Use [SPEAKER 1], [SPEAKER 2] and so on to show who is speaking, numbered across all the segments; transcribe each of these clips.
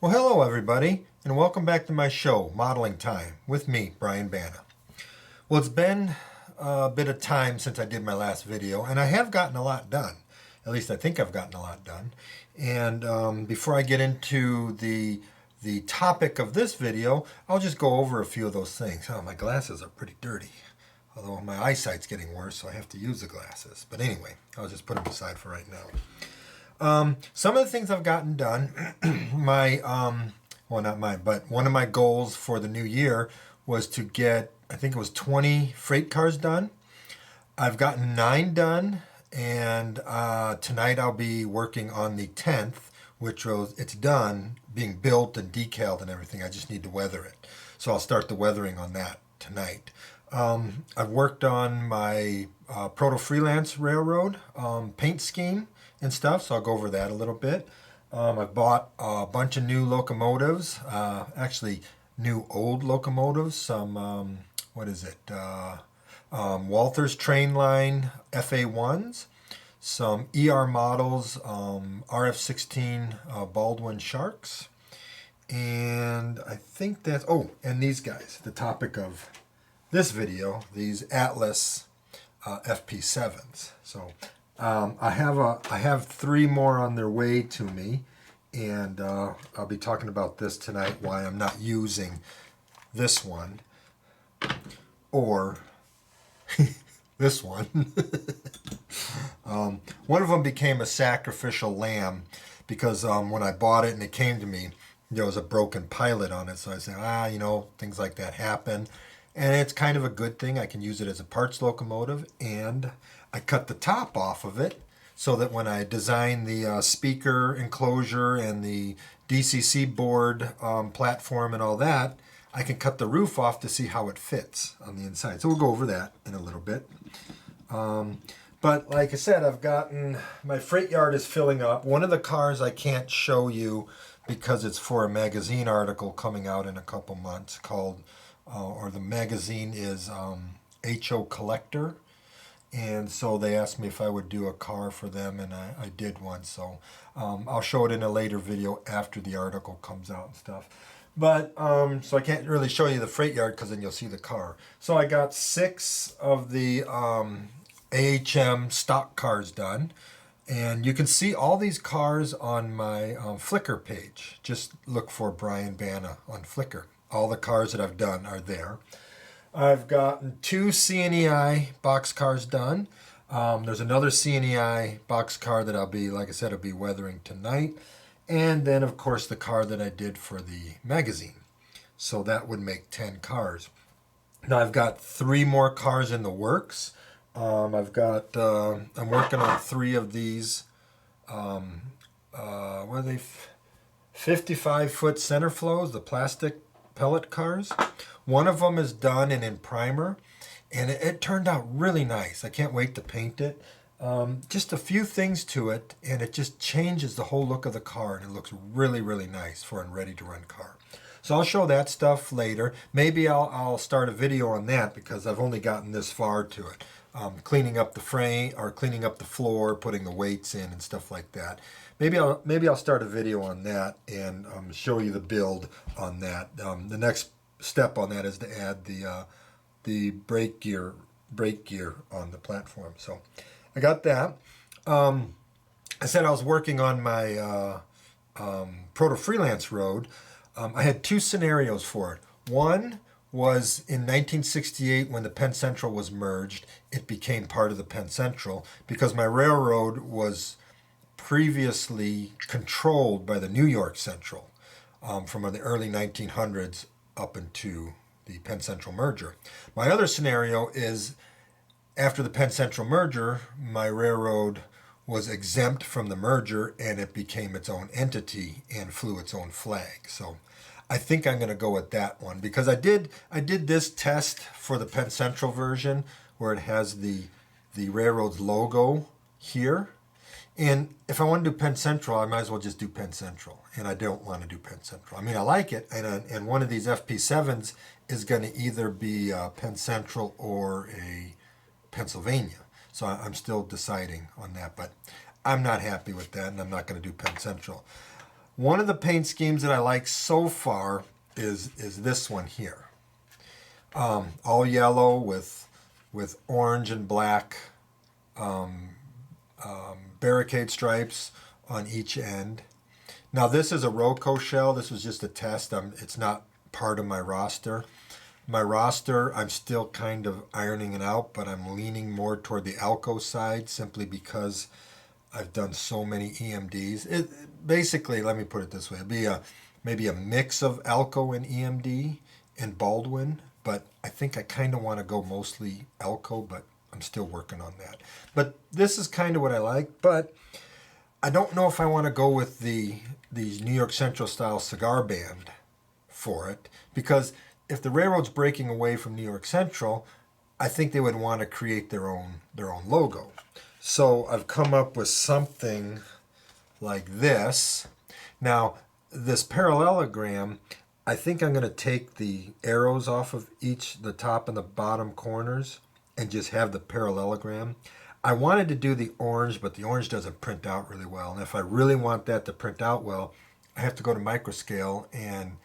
[SPEAKER 1] Well, hello everybody, and welcome back to my show, Modeling Time, with me, Brian Banna. Well, it's been a bit of time since I did my last video, and I have gotten a lot done. At least I think I've gotten a lot done. And before I get into the topic of this video, I'll just go over a few of those things. Oh, my glasses are pretty dirty, although my eyesight's getting worse, so I have to use the glasses. But anyway, I'll just put them aside for right now. Some of the things I've gotten done, well, not mine, but one of my goals for the new year was to get, I think it was 20 freight cars done. I've gotten 9 done, and tonight I'll be working on the 10th, which was, it's done, being built and decaled and everything. I just need to weather it. So I'll start the weathering on that tonight. I've worked on my proto freelance railroad paint scheme and stuff, so I'll go over that a little bit. I've bought a bunch of new locomotives, actually new old locomotives, some, what is it, Walther's train line FA1s, some ER models, RF16 Baldwin Sharks, and I think that's, oh, and these guys, the topic of this video, these Atlas FP7s. So I have 3 more on their way to me, and I'll be talking about this tonight, why I'm not using this one or this one. One of them became a sacrificial lamb because when I bought it and it came to me, there was a broken pilot on it. So I said, things like that happen. And it's kind of a good thing. I can use it as a parts locomotive, and I cut the top off of it so that when I design the speaker enclosure and the DCC board platform and all that, I can cut the roof off to see how it fits on the inside. So we'll go over that in a little bit. But like I said, I've gotten, my freight yard is filling up. One of the cars I can't show you because it's for a magazine article coming out in a couple months called, or the magazine is HO Collector. And so they asked me if I would do a car for them, and I did one. So I'll show it in a later video after the article comes out and stuff. But, so I can't really show you the freight yard because then you'll see the car. So I got 6 of the AHM stock cars done. And you can see all these cars on my Flickr page. Just look for Brian Banna on Flickr. All the cars that I've done are there. I've gotten 2 CNEI box cars done. There's another CNEI box car that I'll be, like I said, I'll be weathering tonight. And then, of course, the car that I did for the magazine. So that would make 10 cars. Now I've got 3 more cars in the works. I've got, I'm working on 3 of these, what are they, 55-foot center flows, the plastic pellet cars. One of them is done and in primer, and it turned out really nice. I can't wait to paint it. Just a few things to it, and it just changes the whole look of the car, and it looks really, really nice for a ready-to-run car. So I'll show that stuff later. Maybe I'll start a video on that because I've only gotten this far to it. Cleaning up the frame or cleaning up the floor, putting the weights in and stuff like that. Maybe I'll start a video on that and show you the build on that. The next step on that is to add the brake gear on the platform. So I got that. I said I was working on my proto freelance road. I had 2 scenarios for it. One was in 1968 when the Penn Central was merged. It became part of the Penn Central because my railroad was previously controlled by the New York Central from the early 1900s up into the Penn Central merger. My other scenario is after the Penn Central merger, my railroad was exempt from the merger and it became its own entity and flew its own flag. So I think I'm going to go with that one because I did this test for the Penn Central version where it has the railroad's logo here. And if I want to do Penn Central, I might as well just do Penn Central. And I don't want to do Penn Central. I mean, I like it. And one of these FP7s is going to either be Penn Central or a Pennsylvania. So I'm still deciding on that. But I'm not happy with that, and I'm not going to do Penn Central. One of the paint schemes that I like so far is this one here. All yellow with orange and black barricade stripes on each end. Now this is a ROCO shell. This was just a test. It's not part of my roster. My roster, I'm still kind of ironing it out, but I'm leaning more toward the Alco side simply because I've done so many EMDs. Basically, let me put it this way. It'd be maybe a mix of Alco and EMD and Baldwin, but I think I kind of want to go mostly Alco, but I'm still working on that. But this is kind of what I like, but I don't know if I want to go with these New York Central style cigar band for it, because if the railroad's breaking away from New York Central, I think they would want to create their own logo. So I've come up with something like this. Now, this parallelogram, I think I'm going to take the arrows off of the top and the bottom corners and just have the parallelogram. I wanted to do the orange, but the orange doesn't print out really well. And if I really want that to print out well, I have to go to microscale and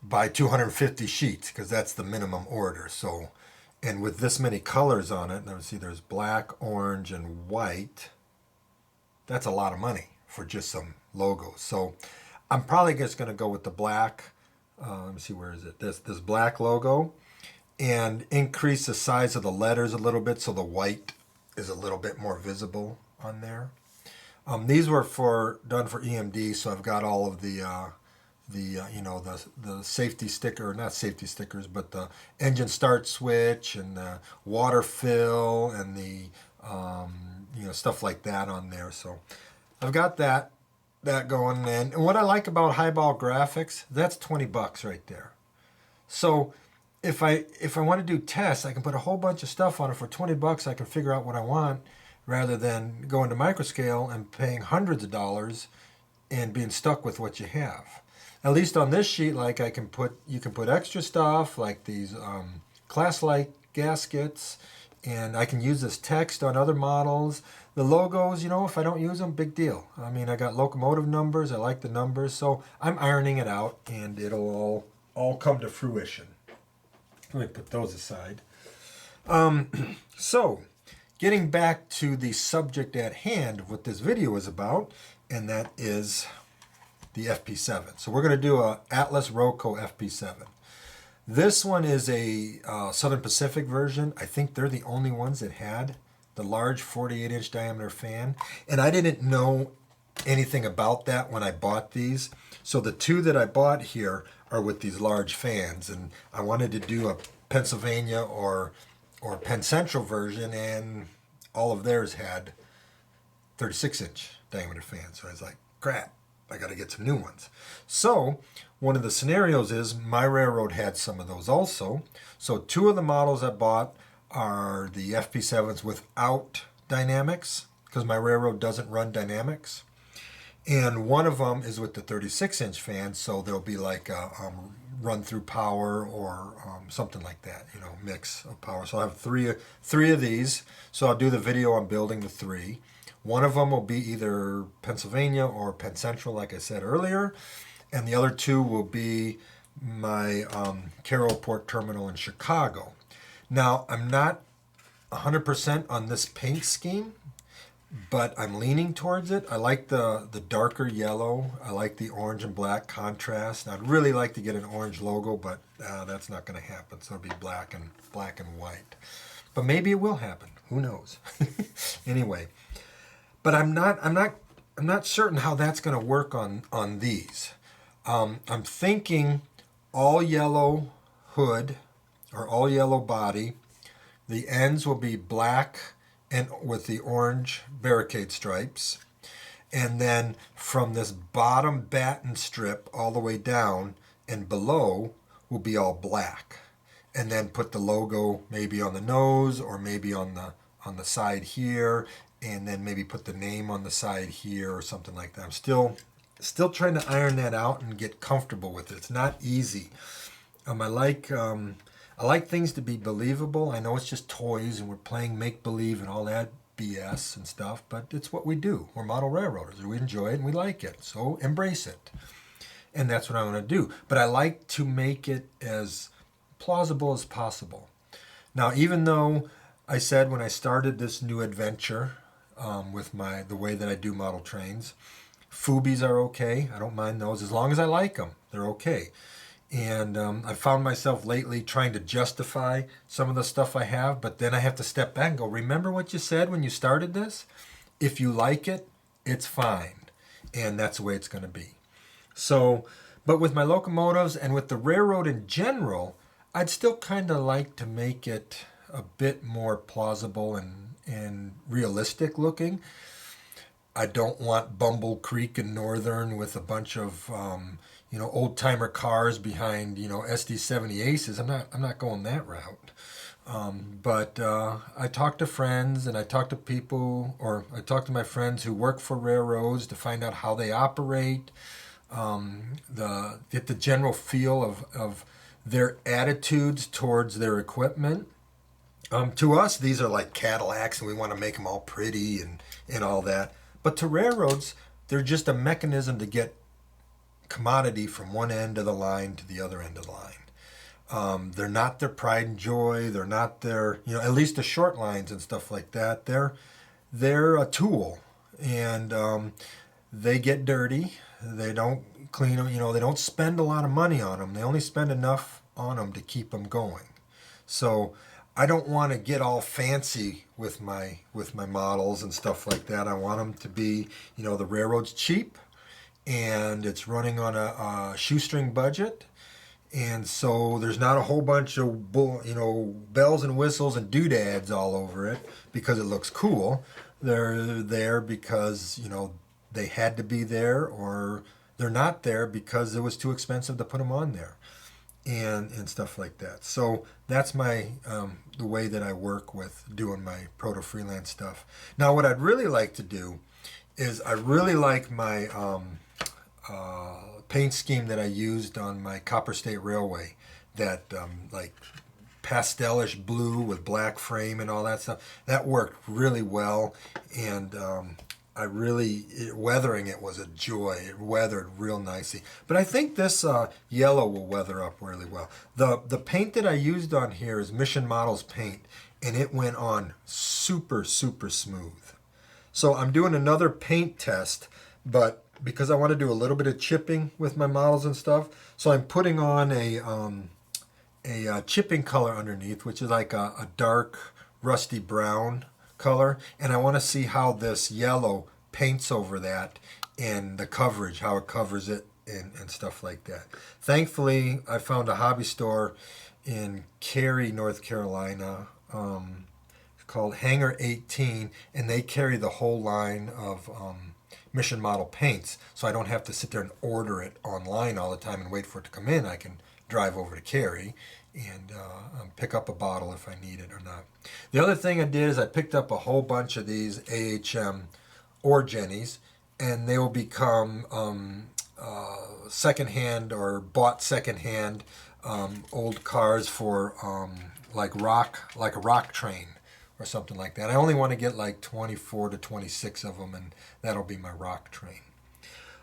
[SPEAKER 1] buy 250 sheets because that's the minimum order. So, and with this many colors on it, let's see, there's black, orange, and white. That's a lot of money for just some logos. So I'm probably just going to go with the black. Let me see, where is it? This black logo, and increase the size of the letters a little bit so the white is a little bit more visible on there. These were done for EMD, so I've got all of the safety sticker, not safety stickers, but the engine start switch and the water fill and the stuff like that on there. So I've got that going. And what I like about Highball Graphics, that's $20 right there. So if I want to do tests, I can put a whole bunch of stuff on it for $20. I can figure out what I want rather than going to microscale and paying hundreds of dollars and being stuck with what you have. At least on this sheet, like you can put extra stuff like these class-like gaskets, and I can use this text on other models. The logos, if I don't use them, big deal. I mean, I got locomotive numbers. I like the numbers, so I'm ironing it out, and it'll all come to fruition. Let me put those aside. So, getting back to the subject at hand of what this video is about, and that is the FP7. So we're going to do a Atlas ROCO FP7. This one is a Southern Pacific version. I think they're the only ones that had the large 48-inch diameter fan. And I didn't know anything about that when I bought these. So the two that I bought here are with these large fans. And I wanted to do a Pennsylvania or Penn Central version, and all of theirs had 36-inch diameter fans. So I was like, crap, I got to get some new ones. So one of the scenarios is my railroad had some of those also. So two of the models I bought are the FP7s without dynamics, because my railroad doesn't run dynamics. And one of them is with the 36-inch fan, so there'll be like a run-through power or something like that, mix of power. So I have three of these. So I'll do the video on building the three. One of them will be either Pennsylvania or Penn Central, like I said earlier, and the other two will be my Carroll Port Terminal in Chicago. Now, I'm not 100% on this paint scheme, but I'm leaning towards it. I like the darker yellow. I like the orange and black contrast. I'd really like to get an orange logo, but that's not going to happen. So it'll be black and white. But maybe it will happen. Who knows? Anyway, but I'm not certain how that's going to work on these. I'm thinking all yellow hood or all yellow body. The ends will be black and with the orange barricade stripes. And then from this bottom batten strip all the way down and below will be all black. And then put the logo maybe on the nose or maybe on the side here, and then maybe put the name on the side here or something like that. I'm still trying to iron that out and get comfortable with it. It's not easy. I like things to be believable. I know it's just toys and we're playing make-believe and all that BS and stuff, but it's what we do. We're model railroaders. We enjoy it and we like it, so embrace it. And that's what I'm going to do. But I like to make it as plausible as possible. Now, even though I said when I started this new adventure with the way that I do model trains, Fubies are okay. I don't mind those as long as I like them. They're okay. And I found myself lately trying to justify some of the stuff I have, but then I have to step back and go, remember what you said when you started this? If you like it, it's fine. And that's the way it's going to be. So, but with my locomotives and with the railroad in general, I'd still kind of like to make it a bit more plausible and realistic looking. I don't want Bumble Creek and Northern with a bunch of old timer cars behind SD70 Aces. I'm not going that route. But I talk to friends and I talk to people, or I talk to my friends who work for railroads to find out how they operate. Get the general feel of their attitudes towards their equipment. To us, these are like Cadillacs, and we want to make them all pretty and all that. But to railroads, they're just a mechanism to get commodity from one end of the line to the other end of the line. They're not their pride and joy. They're not their, at least the short lines and stuff like that. They're a tool, and they get dirty. They don't clean them. They don't spend a lot of money on them. They only spend enough on them to keep them going. So I don't want to get all fancy with my models and stuff like that. I want them to be, the railroad's cheap, and it's running on a shoestring budget. And so there's not a whole bunch of bells and whistles and doodads all over it because it looks cool. They're there because they had to be there, or they're not there because it was too expensive to put them on there, and stuff like that. So that's my the way that I work with doing my proto freelance stuff. Now, what I'd really like to do is I really like my paint scheme that I used on my Copper State Railway, that like pastelish blue with black frame and all that stuff. That worked really well, and weathering it was a joy. It weathered real nicely. But I think this yellow will weather up really well. The paint that I used on here is Mission Models paint, and it went on super, super smooth. So I'm doing another paint test, but because I want to do a little bit of chipping with my models and stuff, so I'm putting on a chipping color underneath, which is like a dark rusty brown color, and I want to see how this yellow paints over that and the coverage, how it covers it and stuff like that. Thankfully, I found a hobby store in Cary, North Carolina, called Hangar 18, and they carry the whole line of Mission Model paints, so I don't have to sit there and order it online all the time and wait for it to come in. I can drive over to Cary and pick up a bottle if I need it or not. The other thing I did is I picked up a whole bunch of these AHM or Jennies, and they will become secondhand or bought secondhand old cars for like a rock train or something like that. I only want to get like 24 to 26 of them, and that'll be my rock train.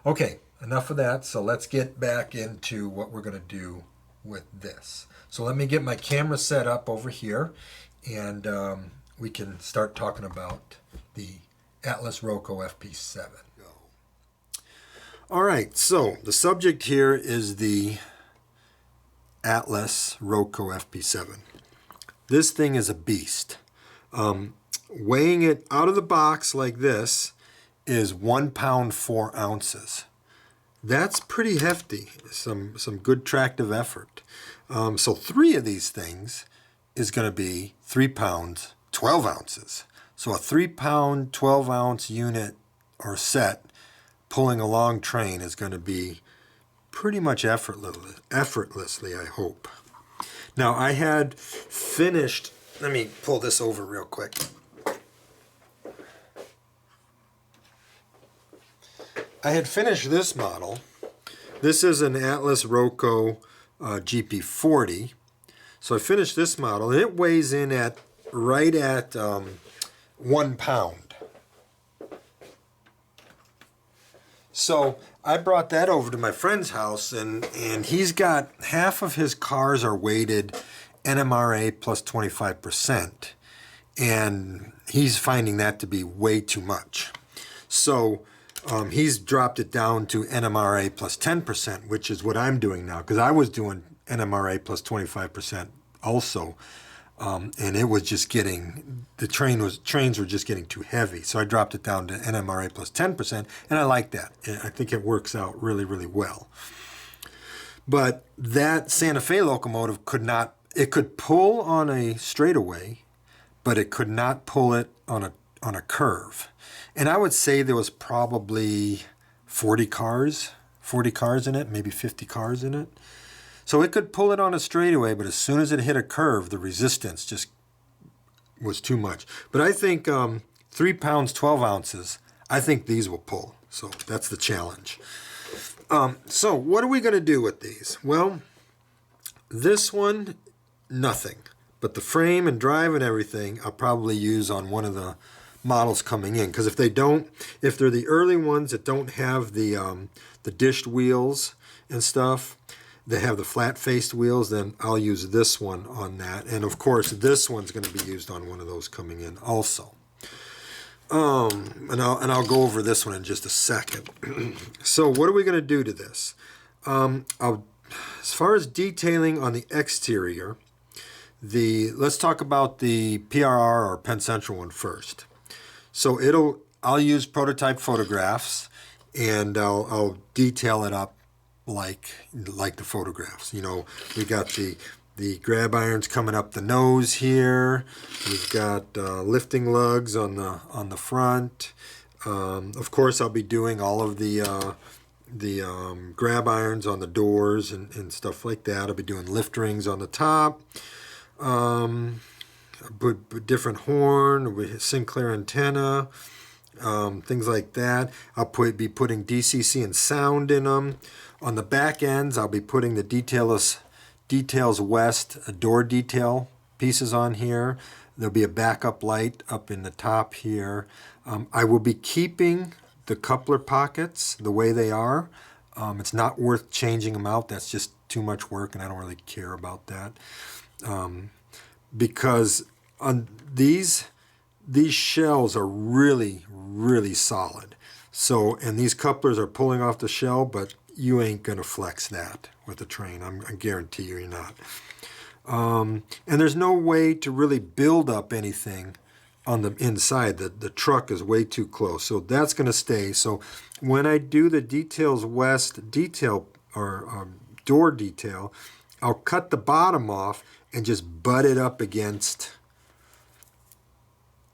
[SPEAKER 1] Okay, enough of that. So let's get back into what we're going to do with this. So let me get my camera set up over here, and we can start talking about the Atlas ROCO FP7. All right, so the subject here is the Atlas ROCO FP7. This thing is a beast. Weighing it out of the box like this is 1 pound 4 ounces. That's pretty hefty. Some good tractive effort. So 3 of these things is going to be 3 pounds 12 ounces. So a 3 pound 12 ounce unit or set pulling a long train is going to be pretty much effortlessly, I hope. Now I had finished, let me pull this over real quick. I had finished this model. This is an Atlas ROCO GP40. So I finished this model, and it weighs in at right at 1 pound. So I brought that over to my friend's house, and he's got half of his cars are weighted NMRA plus 25%, and he's finding that to be way too much. So he's dropped it down to NMRA plus 10%, which is what I'm doing now, because I was doing NMRA plus 25% also, and it was just getting, trains were just getting too heavy. So I dropped it down to NMRA plus 10%, and I like that. I think it works out really, really well. But that Santa Fe locomotive could not, it could pull on a straightaway, but it could not pull it on a curve. And I would say there was probably 40 cars in it, maybe 50 cars in it. So it could pull it on a straightaway, but as soon as it hit a curve, the resistance just was too much. But I think 3 pounds, 12 ounces, I think these will pull. So that's the challenge. So what are we going to do with these? Well, this one, nothing. But the frame and drive and everything, I'll probably use on one of the models coming in. Because if they're the early ones that don't have the dished wheels and stuff, they have the flat-faced wheels, then I'll use this one on that. And of course, this one's going to be used on one of those coming in also. And I'll go over this one in just a second. So what are we going to do to this? As far as detailing on the exterior, let's talk about the PRR or Penn Central one first. So I'll use prototype photographs, and I'll detail it up like the photographs. You know, we got the grab irons coming up the nose here. We've got lifting lugs on the front. Of course, I'll be doing all of the grab irons on the doors and stuff like that. I'll be doing lift rings on the top. Different horn with Sinclair antenna. Things like that. I'll be putting DCC and sound in them. On the back ends, I'll be putting the Details West door detail pieces on here. There'll be a backup light up in the top here. I will be keeping the coupler pockets the way they are. It's not worth changing them out. That's just too much work, and I don't really care about that. Because on these shells are really, really solid. So, and these couplers are pulling off the shell, but you ain't gonna flex that with a train. I guarantee you're not. And there's no way to really build up anything on the inside. The truck is way too close, so that's gonna stay. So when I do the Details West detail or door detail, I'll cut the bottom off and just butt it up against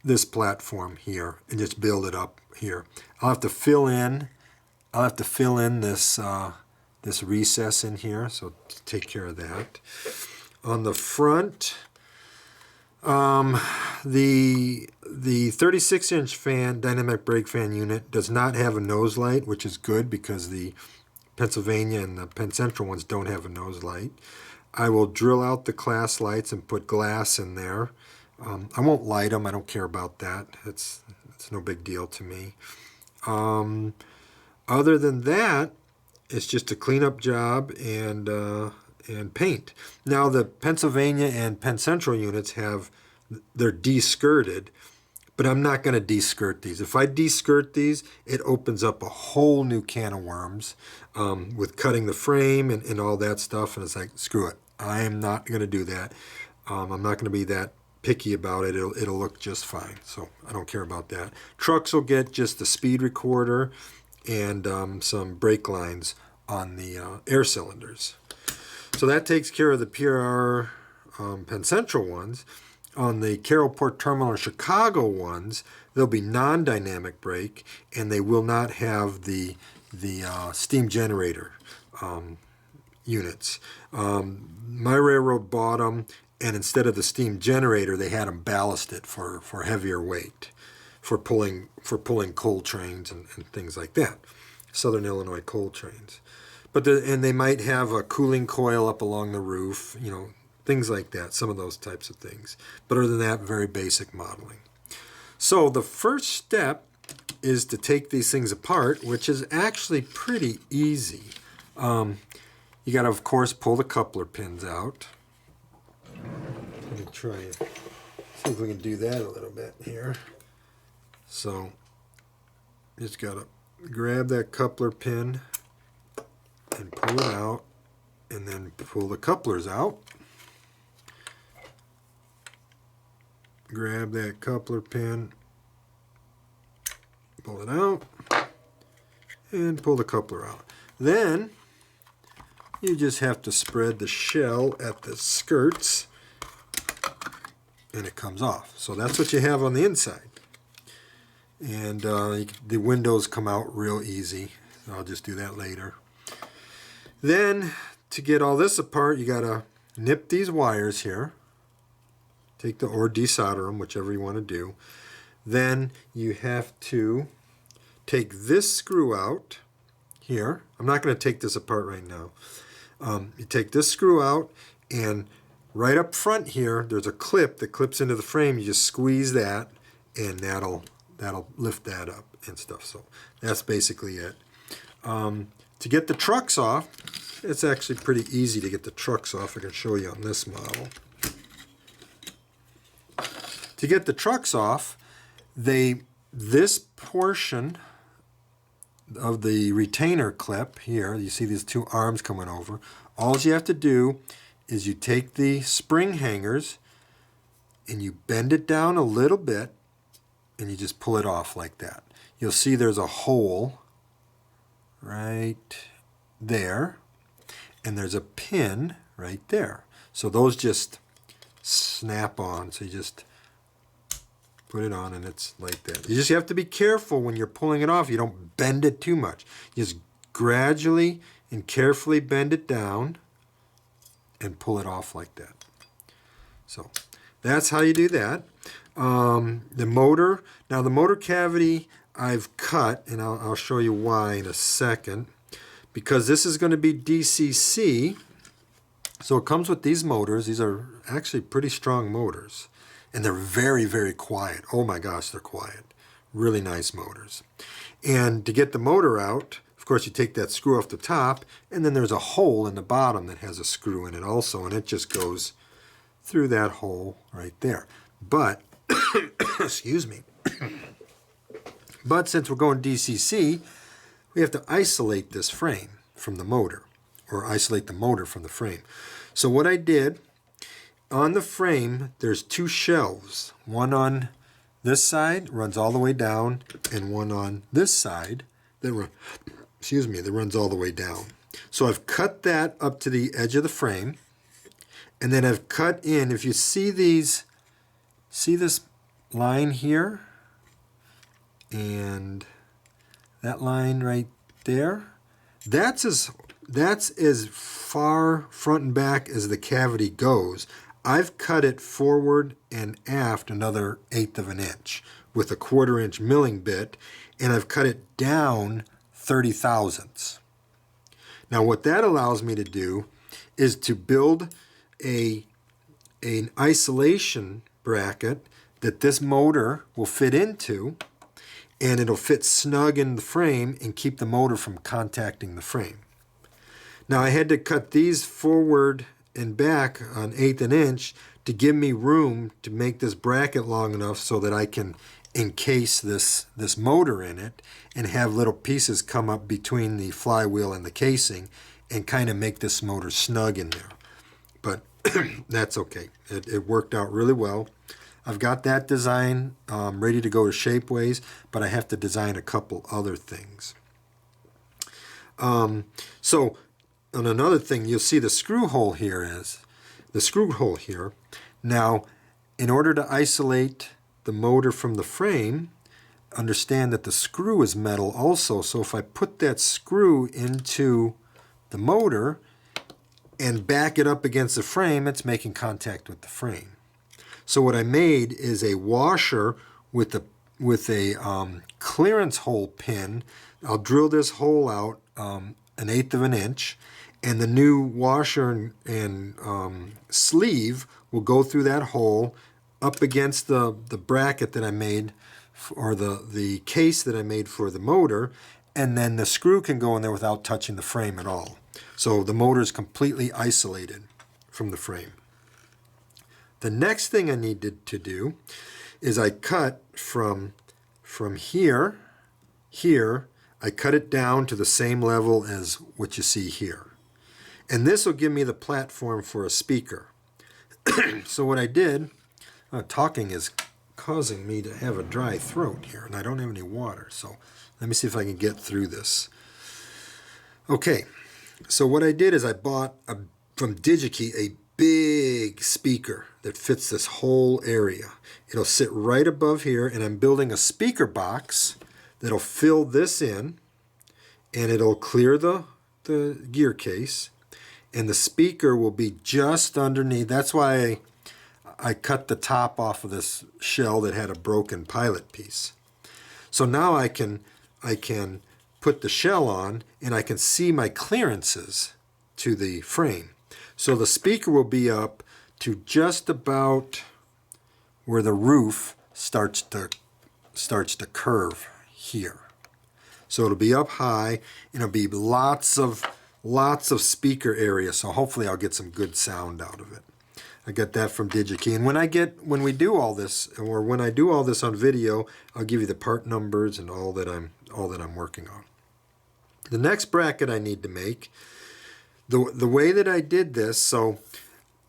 [SPEAKER 1] this platform here and just build it up here. I'll have to fill in this recess in here, so take care of that. On the front, the 36-inch fan, dynamic brake fan unit, does not have a nose light, which is good because the Pennsylvania and the Penn Central ones don't have a nose light. I will drill out the class lights and put glass in there. I won't light them. I don't care about that. It's no big deal to me. Other than that, it's just a cleanup job and paint. Now the Pennsylvania and Penn Central units they're de-skirted, but I'm not going to de-skirt these. If I de-skirt these, it opens up a whole new can of worms with cutting the frame and all that stuff. And it's like, screw it. I am not going to do that. I'm not going to be that picky about it. It'll look just fine. So I don't care about that. Trucks will get just the speed recorder and some brake lines on the air cylinders. So that takes care of the PRR Penn Central ones. On the Carrollport Terminal or Chicago ones, they'll be non-dynamic brake, and they will not have the steam generator units. My railroad bought them, and instead of the steam generator, they had them ballasted for heavier weight, for pulling coal trains and things like that. Southern Illinois coal trains. And they might have a cooling coil up along the roof, things like that, some of those types of things. But other than that, very basic modeling. So the first step is to take these things apart, which is actually pretty easy. You got to, of course, pull the coupler pins out. Let me try and see if we can do that a little bit here. So just got to grab that coupler pin and pull it out, and then pull the couplers out. Grab that coupler pin, pull it out, and pull the coupler out. Then you just have to spread the shell at the skirts, and it comes off. So that's what you have on the inside. And the windows come out real easy. I'll just do that later. Then to get all this apart, you gotta nip these wires here. Take or desolder them, whichever you want to do. Then you have to take this screw out here. I'm not going to take this apart right now. You take this screw out, and right up front here, there's a clip that clips into the frame. You just squeeze that, and that'll lift that up and stuff. So that's basically it. To get the trucks off, it's actually pretty easy to get the trucks off. I can show you on this model. To get the trucks off, this portion of the retainer clip here, you see these two arms coming over, all you have to do is you take the spring hangers and you bend it down a little bit, and you just pull it off like that. You'll see there's a hole right there, and there's a pin right there. So those just snap on. So you just put it on, and it's like that. You just have to be careful when you're pulling it off. You don't bend it too much. You just gradually and carefully bend it down and pull it off like that. So that's how you do that. The motor, now the motor cavity I've cut, and I'll show you why in a second, because this is going to be DCC. So it comes with these motors. These are actually pretty strong motors. And they're very, very quiet. Oh my gosh, they're quiet. Really nice motors. And to get the motor out, of course, you take that screw off the top, and then there's a hole in the bottom that has a screw in it also, and it just goes through that hole right there. But, excuse me, but since we're going DCC, we have to isolate this frame from the motor, or isolate the motor from the frame. So what I did, on the frame, there's two shelves. One on this side runs all the way down, and one on this side that runs all the way down. So I've cut that up to the edge of the frame, and then I've cut in, if you see these, see this line here, and that line right there, that's as far front and back as the cavity goes. I've cut it forward and aft another 1/8 of an inch with a 1/4 inch milling bit, and I've cut it down 30 thousandths. Now what that allows me to do is to build an isolation bracket that this motor will fit into, and it'll fit snug in the frame and keep the motor from contacting the frame. Now I had to cut these forward and back on 1/8 an inch to give me room to make this bracket long enough so that I can encase this motor in it and have little pieces come up between the flywheel and the casing and kind of make this motor snug in there. But that's okay. It worked out really well. I've got that design ready to go to Shapeways, but I have to design a couple other things. So on another thing, you'll see the screw hole here is the screw hole here. Now, in order to isolate the motor from the frame, understand that the screw is metal also. So if I put that screw into the motor and back it up against the frame, it's making contact with the frame. So what I made is a washer with a clearance hole pin. I'll drill this hole out 1/8 of an inch, and the new washer and sleeve will go through that hole up against the bracket that I made, or the case that I made for the motor, and then the screw can go in there without touching the frame at all. So the motor is completely isolated from the frame. The next thing I needed to do is I cut from here, I cut it down to the same level as what you see here. And this will give me the platform for a speaker. So what I did, talking is causing me to have a dry throat here, and I don't have any water, so let me see if I can get through this. Okay, so what I did is I bought from DigiKey a big speaker that fits this whole area. It'll sit right above here, and I'm building a speaker box that'll fill this in, and it'll clear the gear case, and the speaker will be just underneath. That's why I cut the top off of this shell that had a broken pilot piece. So now I can put the shell on, and I can see my clearances to the frame. So the speaker will be up to just about where the roof starts to curve here. So it'll be up high, and it'll be lots of speaker area. So hopefully I'll get some good sound out of it. I got that from DigiKey. And when we do all this, or when I do all this on video, I'll give you the part numbers and all that I'm working on. The next bracket I need to make, the way that I did this, so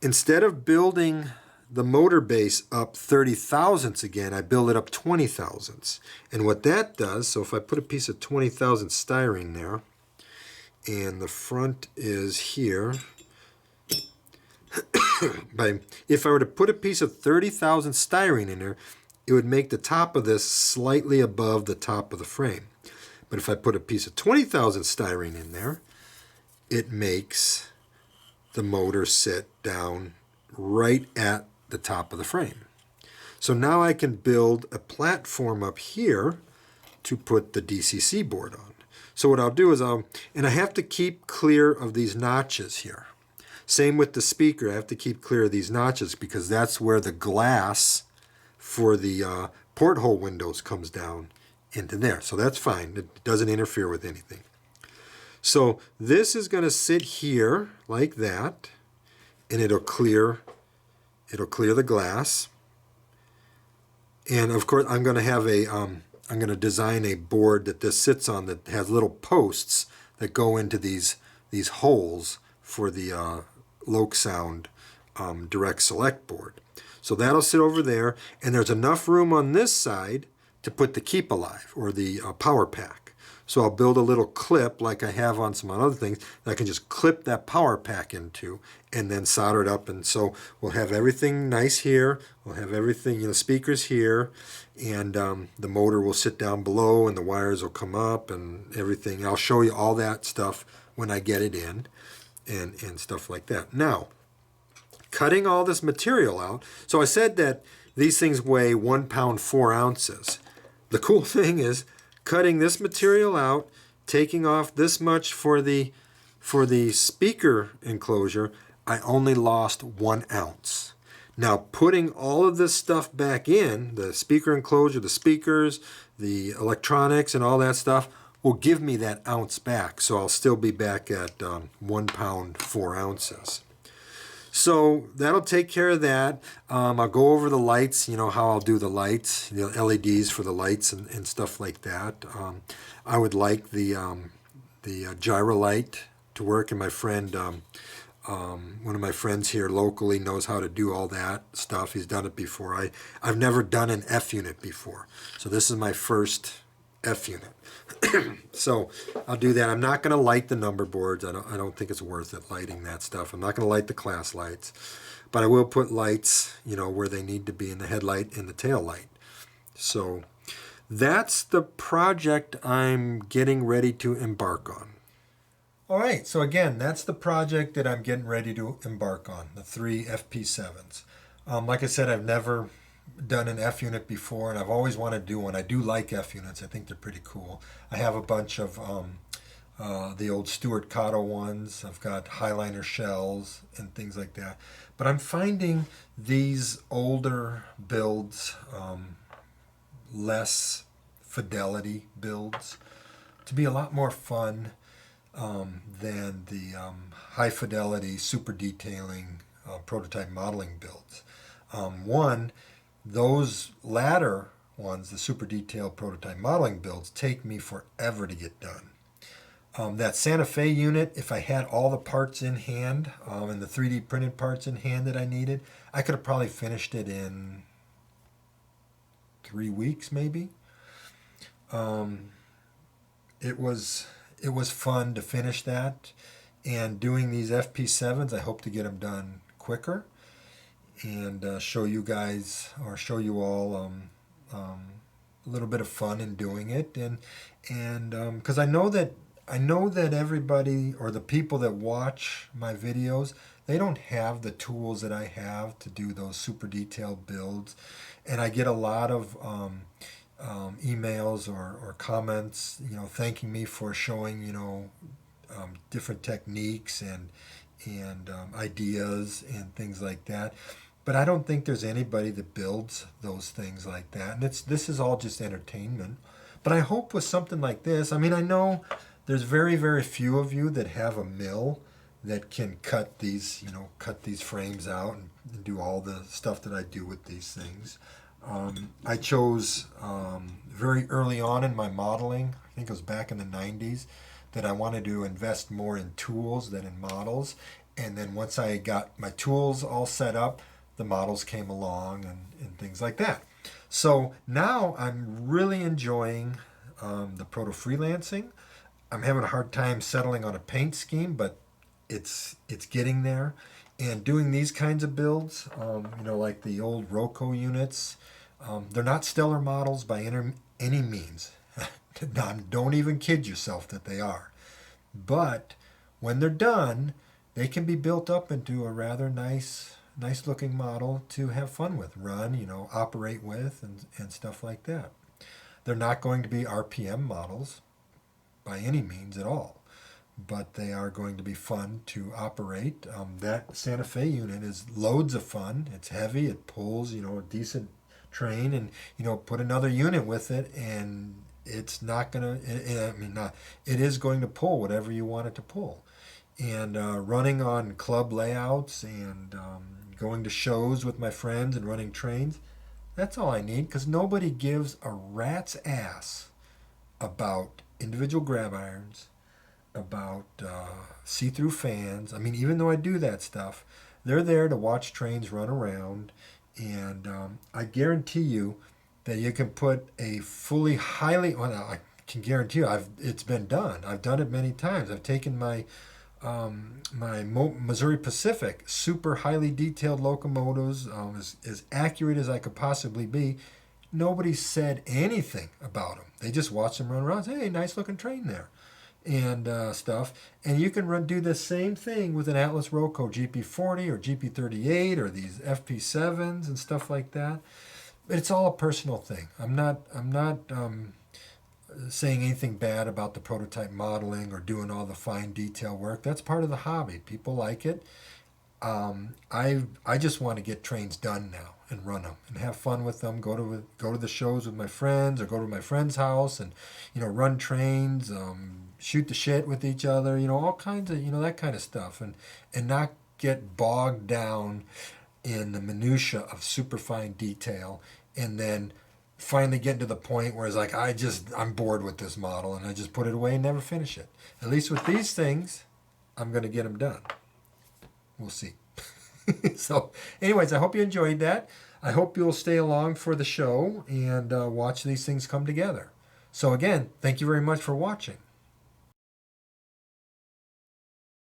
[SPEAKER 1] instead of building the motor base up 30 thousandths again, I build it up 20 thousandths. And what that does, so if I put a piece of 20 thousandth styrene there, and the front is here, if I were to put a piece of 30 thousandth styrene in there, it would make the top of this slightly above the top of the frame. But if I put a piece of 20 thousandth styrene in there, it makes the motor sit down right at the top of the frame. So now I can build a platform up here to put the DCC board on. So what I'll do is and I have to keep clear of these notches here. Same with the speaker, I have to keep clear of these notches because that's where the glass for the porthole windows comes down into there. So that's fine, it doesn't interfere with anything. So this is going to sit here like that, and it'll clear the glass. And of course I'm going to have I'm going to design a board that this sits on that has little posts that go into these holes for the Loc Sound direct select board. So that'll sit over there, and there's enough room on this side to put the Keep Alive or the power pack. So I'll build a little clip like I have on some other things that I can just clip that power pack into and then solder it up. And so we'll have everything nice here. We'll have everything, speakers here, and the motor will sit down below and the wires will come up and everything. I'll show you all that stuff when I get it in and stuff like that. Now, cutting all this material out. So I said that these things weigh 1 pound 4 ounces. The cool thing is cutting this material out, taking off this much for the speaker enclosure, I only lost 1 ounce. Now putting all of this stuff back in, the speaker enclosure, the speakers, the electronics and all that stuff, will give me that ounce back. So I'll still be back at 1 pound 4 ounces. So that'll take care of that. I'll go over the lights, how I'll do the lights, LEDs for the lights and stuff like that. I would like the gyro light to work, and my friend, one of my friends here locally knows how to do all that stuff. He's done it before. I've never done an F unit before, so this is my first F unit. So I'll do that. I'm not going to light the number boards. I don't think it's worth it lighting that stuff. I'm not going to light the class lights, but I will put lights, where they need to be in the headlight and the tail light. So that's the project I'm getting ready to embark on. All right, so again, that's the project that I'm getting ready to embark on, the 3 FP7s. Like I said, I've never done an F unit before, and I've always wanted to do one. I do like F units. I think they're pretty cool. I have a bunch of the old Stuart Cotto ones. I've got Highliner shells and things like that. But I'm finding these older builds, less fidelity builds, to be a lot more fun than the high fidelity super detailing prototype modeling builds. One, those latter ones, the super detailed prototype modeling builds, take me forever to get done. That Santa Fe unit, if I had all the parts in hand and the 3D printed parts in hand that I needed, I could have probably finished it in 3 weeks maybe. It was fun to finish that, and doing these FP7s, I hope to get them done quicker and show you guys, or show you all a little bit of fun in doing it, and because I know that everybody, or the people that watch my videos, they don't have the tools that I have to do those super detailed builds, and I get a lot of emails or comments, thanking me for showing, different techniques and ideas and things like that. But I don't think there's anybody that builds those things like that. And this is all just entertainment. But I hope with something like this, I mean, I know there's very, very few of you that have a mill that can cut these frames out and do all the stuff that I do with these things. I chose very early on in my modeling, I think it was back in the 90s, that I wanted to invest more in tools than in models. And then once I got my tools all set up, the models came along and things like that. So now I'm really enjoying the proto freelancing. I'm having a hard time settling on a paint scheme, but it's getting there. And doing these kinds of builds, like the old ROCO units, they're not stellar models by any means. Don't even kid yourself that they are. But when they're done, they can be built up into a rather nice looking model to have fun with, run, operate with, and stuff like that. They're not going to be RPM models by any means at all, but they are going to be fun to operate. That Santa Fe unit is loads of fun. It's heavy. It pulls, a decent train, and put another unit with it, and it's not gonna. It is going to pull whatever you want it to pull. And running on club layouts and going to shows with my friends and running trains, that's all I need, because nobody gives a rat's ass about individual grab irons, about see-through fans. I mean, even though I do that stuff, they're there to watch trains run around, and I guarantee you that you can put a fully I can guarantee you, it's been done. I've done it many times. I've taken my Missouri Pacific super highly detailed locomotives, as accurate as I could possibly be. Nobody said anything about them. They just watched them run around. Hey, nice looking train there, and stuff. And you can do the same thing with an Atlas ROCO GP40 or GP38 or these FP7s and stuff like that. It's all a personal thing. I'm not saying anything bad about the prototype modeling or doing all the fine detail work. That's part of the hobby. People like it. I just want to get trains done now and run them and have fun with them. Go to the shows with my friends, or go to my friend's house and run trains, shoot the shit with each other. All kinds of that kind of stuff, and not get bogged down in the minutia of super fine detail, and then finally getting to the point where it's like, I'm bored with this model, and I just put it away and never finish it. At least with these things, I'm going to get them done. We'll see. So anyways, I hope you enjoyed that. I hope you'll stay along for the show and watch these things come together. So again, thank you very much for watching.